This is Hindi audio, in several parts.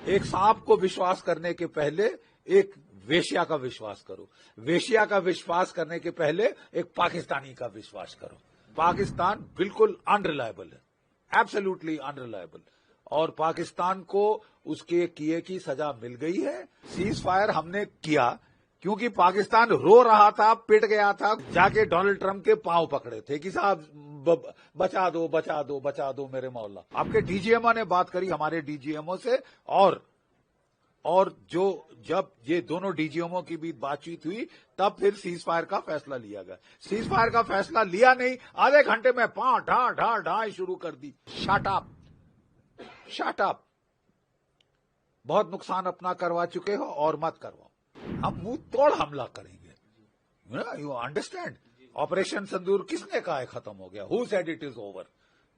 एक सांप को विश्वास करने के पहले एक वेश्या का विश्वास करो। वेश्या का विश्वास करने के पहले एक पाकिस्तानी का विश्वास करो। पाकिस्तान बिल्कुल अनरिलायबल है, एब्सोल्युटली अनरिलायबल। और पाकिस्तान को उसके किए की सजा मिल गई है। सीज फायर हमने किया क्योंकि पाकिस्तान रो रहा था, पिट गया था, जाके डोनाल्ड ट्रंप के पांव पकड़े थे कि साहब बचा दो बचा दो बचा दो मेरे मौला। आपके डीजीएमओ ने बात करी हमारे डीजीएमओ से, और जो जब ये दोनों डीजीएमओ की बीच बातचीत हुई तब फिर सीज फायर का फैसला लिया गया। सीज फायर का फैसला लिया नहीं, आधे घंटे में ढा शुरू कर दी। शट अप, बहुत नुकसान अपना करवा चुके हो और मत करवाओ। हम मुंह तोड़ हमला करेंगे। You understand? ऑपरेशन सिंदूर किसने कहा है खत्म हो गया? Who said it is over?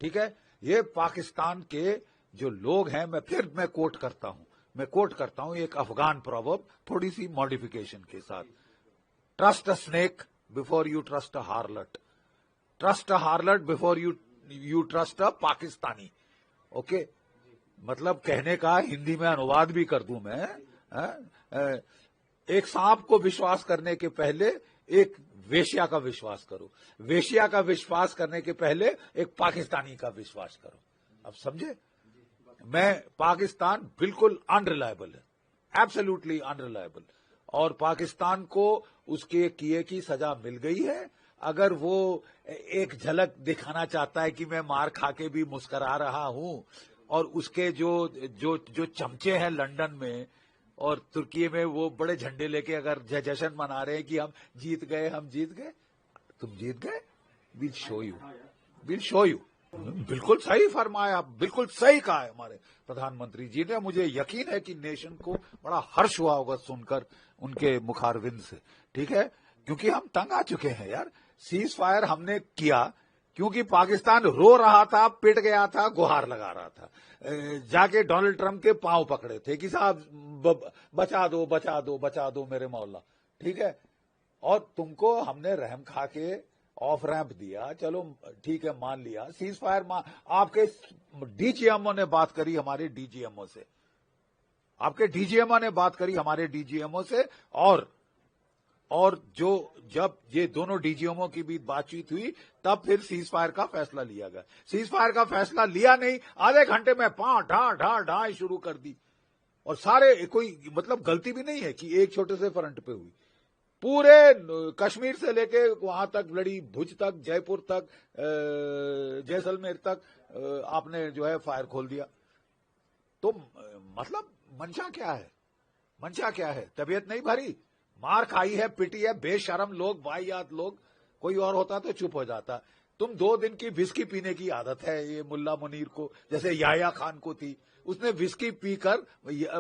ठीक है, ये पाकिस्तान के जो लोग हैं, मैं कोट करता हूं एक अफगान प्रोवर्ब, थोड़ी सी मॉडिफिकेशन के साथ। Trust a snake before you trust a हार्लट, trust a हार्लट before you trust a Pakistani. Okay, मतलब कहने का हिंदी में अनुवाद भी कर दूं मैं। एक सांप को विश्वास करने के पहले एक वेश्या का विश्वास करो। वेश्या का विश्वास करने के पहले एक पाकिस्तानी का विश्वास करो। अब समझे? पाकिस्तान बिल्कुल अनरिलायबल है, एब्सोल्युटली अनरिलायबल। और पाकिस्तान को उसके किए की सजा मिल गई है। अगर वो एक झलक दिखाना चाहता है कि मैं मार खा के भी मुस्करा रहा हूं, और उसके जो चमचे हैं लंदन में और तुर्की में, वो बड़े झंडे लेके अगर जश्न मना रहे हैं कि हम जीत गए, तुम जीत गए, विल शो यू। बिल्कुल सही फरमाया, बिल्कुल सही कहा है हमारे प्रधानमंत्री जी ने। मुझे यकीन है कि नेशन को बड़ा हर्ष हुआ होगा सुनकर उनके मुखारविंद से। ठीक है, क्योंकि हम तंग आ चुके हैं यार। सीज फायर हमने किया क्योंकि पाकिस्तान रो रहा था, पिट गया था, गुहार लगा रहा था, जाके डोनाल्ड ट्रंप के पांव पकड़े थे कि साहब बचा दो बचा दो बचा दो मेरे मौला। ठीक है, और तुमको हमने रहम खा के ऑफ रैंप दिया, चलो ठीक है, मान लिया। सीज फायर आपके डीजीएमओ ने बात करी हमारे डीजीएमओ से, आपके डीजीएमओ ने बात करी हमारे डीजीएमओ से, और जब ये दोनों डीजीएमओ की बीच बातचीत हुई तब फिर सीज फायर का फैसला लिया गया। सीज फायर का फैसला लिया नहीं, आधे घंटे में ढा शुरू कर दी। और सारे, कोई मतलब गलती भी नहीं है कि एक छोटे से फ्रंट पे हुई, पूरे कश्मीर से लेके वहां तक लड़ी, भुज तक, जयपुर तक, जैसलमेर तक आपने जो है फायर खोल दिया। तो मतलब मंशा क्या है? तबीयत नहीं भरी, मार खाई है, पिटी है, बेशरम लोग, वाहियात लोग। कोई और होता तो चुप हो जाता। तुम 2 दिन की विस्की पीने की आदत है ये मुल्ला मुनीर को, जैसे याह्या खान को थी। उसने विस्की पीकर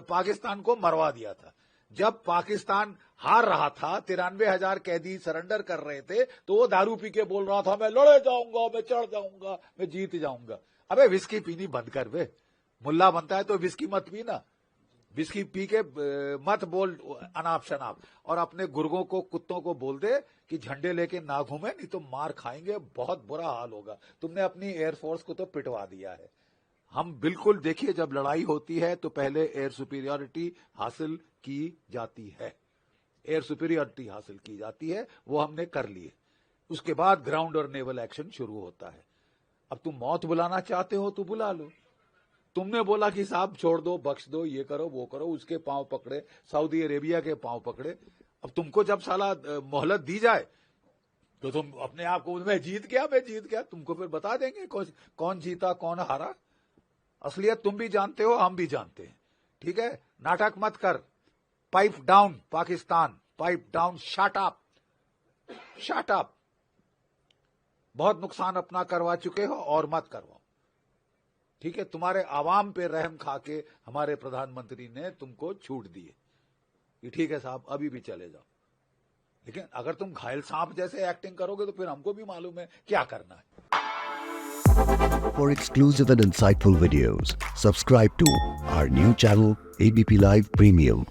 पाकिस्तान को मरवा दिया था। जब पाकिस्तान हार रहा था, 93,000 कैदी सरेंडर कर रहे थे, तो वो दारू पी के बोल रहा था मैं लड़े जाऊंगा, मैं चढ़ जाऊंगा, मैं जीत जाऊंगा। अबे विस्की पीनी बंद कर बे, मुल्ला बनता है तो विस्की मत पीना, विस्की पी के मत बोल अनाप शनाप। और अपने गुर्गों को, कुत्तों को बोल दे कि झंडे लेके ना घूमे, नहीं तो मार खाएंगे, बहुत बुरा हाल होगा। तुमने अपनी एयरफोर्स को तो पिटवा दिया है। हम बिल्कुल, देखिए, जब लड़ाई होती है तो पहले एयर सुपीरियरिटी हासिल की जाती है, एयर सुपीरियरिटी हासिल की जाती है, वो हमने कर ली है। उसके बाद ग्राउंड और नेवल एक्शन शुरू होता है। अब तुम मौत बुलाना चाहते हो तो बुला लो। तुमने बोला कि साहब छोड़ दो, बख्श दो, ये करो वो करो, उसके पांव पकड़े, सऊदी अरेबिया के पांव पकड़े। अब तुमको जब साला मोहलत दी जाए तो तुम अपने आप को मैं जीत गया, तुमको फिर बता देंगे कौन जीता कौन हारा। असलियत तुम भी जानते हो, हम भी जानते हैं। ठीक है, नाटक मत कर। Pipe down Pakistan, pipe down, shut up. बहुत नुकसान अपना करवा चुके हो और मत करवाओ। ठीक है, तुम्हारे आवाम पे रहम खा के हमारे प्रधानमंत्री ने तुमको छूट दी है कि ठीक है साहब अभी भी चले जाओ। लेकिन अगर तुम घायल सांप जैसे एक्टिंग करोगे तो फिर हमको भी मालूम है क्या करना है। For exclusive and insightful videos, subscribe to our new channel ABP Live Premium.